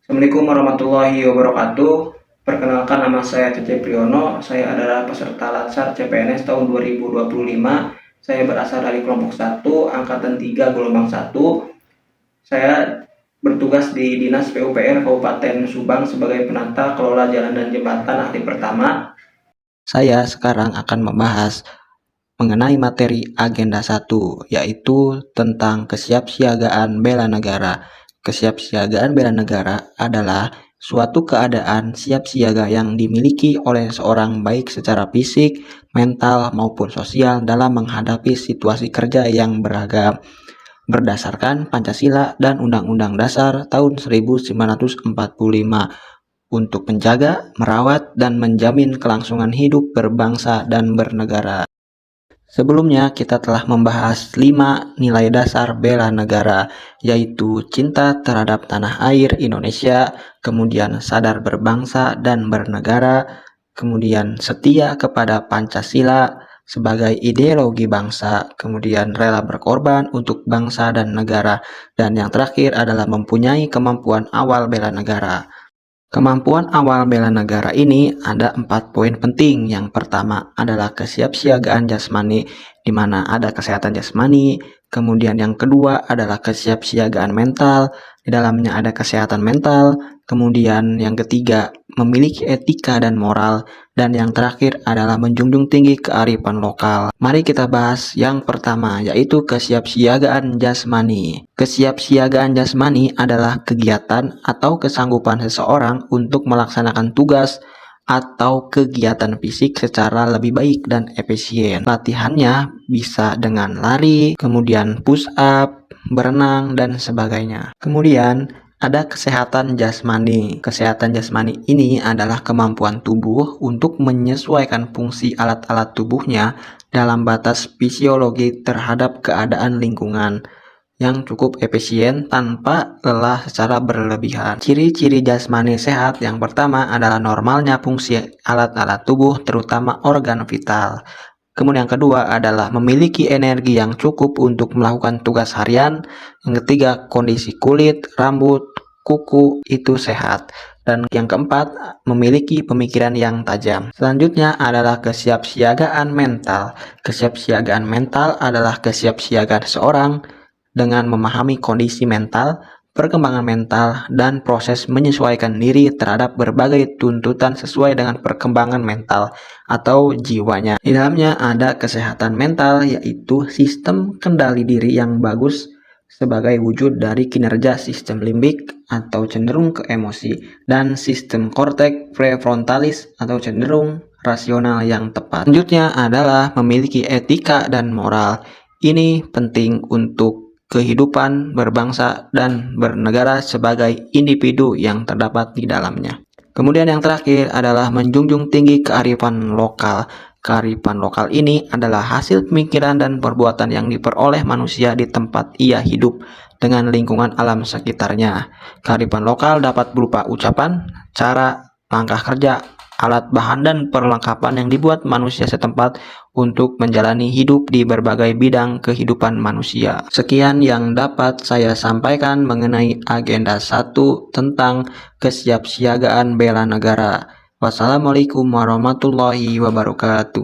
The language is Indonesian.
Assalamualaikum warahmatullahi wabarakatuh. Perkenalkan, nama saya Cece Priyono. Saya adalah peserta Latsar CPNS tahun 2025. Saya berasal dari kelompok 1, angkatan 3, gelombang 1. Saya bertugas di Dinas PUPR Kabupaten Subang sebagai penata kelola jalan dan jembatan ahli pertama. Saya sekarang akan membahas mengenai materi agenda 1, yaitu tentang kesiapsiagaan bela negara. Kesiapsiagaan bela negara adalah suatu keadaan siap siaga yang dimiliki oleh seorang baik secara fisik, mental, maupun sosial dalam menghadapi situasi kerja yang beragam berdasarkan Pancasila dan Undang-Undang Dasar tahun 1945 untuk menjaga, merawat, dan menjamin kelangsungan hidup berbangsa dan bernegara. Sebelumnya kita telah membahas 5 nilai dasar bela negara, yaitu cinta terhadap tanah air Indonesia, kemudian sadar berbangsa dan bernegara, kemudian setia kepada Pancasila sebagai ideologi bangsa, kemudian rela berkorban untuk bangsa dan negara, dan yang terakhir adalah mempunyai kemampuan awal bela negara. Kemampuan awal bela negara ini ada 4 poin penting. Yang pertama adalah kesiapsiagaan jasmani, di mana ada kesehatan jasmani. Kemudian yang kedua adalah kesiapsiagaan mental, di dalamnya ada kesehatan mental. Kemudian yang ketiga, memiliki etika dan moral. Dan yang terakhir adalah menjunjung tinggi kearifan lokal. Mari kita bahas yang pertama, yaitu kesiapsiagaan jasmani. Kesiapsiagaan jasmani adalah kegiatan atau kesanggupan seseorang untuk melaksanakan tugas atau kegiatan fisik secara lebih baik dan efisien. Latihannya bisa dengan lari, kemudian push up, berenang, dan sebagainya. Kemudian ada kesehatan jasmani. Kesehatan jasmani ini adalah kemampuan tubuh untuk menyesuaikan fungsi alat-alat tubuhnya dalam batas fisiologi terhadap keadaan lingkungan yang cukup efisien tanpa lelah secara berlebihan. Ciri-ciri jasmani sehat yang pertama adalah normalnya fungsi alat-alat tubuh, terutama organ vital. Kemudian yang kedua adalah memiliki energi yang cukup untuk melakukan tugas harian. Yang ketiga, kondisi kulit, rambut, kuku itu sehat. Dan yang keempat, memiliki pemikiran yang tajam. Selanjutnya adalah kesiapsiagaan mental. Kesiapsiagaan mental adalah kesiapsiagaan seorang dengan memahami kondisi mental, perkembangan mental, dan proses menyesuaikan diri terhadap berbagai tuntutan sesuai dengan perkembangan mental atau jiwanya. Di dalamnya ada kesehatan mental, yaitu sistem kendali diri yang bagus sebagai wujud dari kinerja sistem limbik atau cenderung ke emosi, dan sistem korteks prefrontalis atau cenderung rasional yang tepat. Selanjutnya adalah memiliki etika dan moral. Ini penting untuk kehidupan berbangsa dan bernegara sebagai individu yang terdapat di dalamnya. Kemudian yang terakhir adalah menjunjung tinggi kearifan lokal. Kearifan lokal ini adalah hasil pemikiran dan perbuatan yang diperoleh manusia di tempat ia hidup dengan lingkungan alam sekitarnya. Kearifan lokal dapat berupa ucapan, cara, langkah kerja, alat bahan, dan perlengkapan yang dibuat manusia setempat untuk menjalani hidup di berbagai bidang kehidupan manusia. Sekian yang dapat saya sampaikan mengenai agenda 1 tentang kesiapsiagaan bela negara. Wassalamualaikum warahmatullahi wabarakatuh.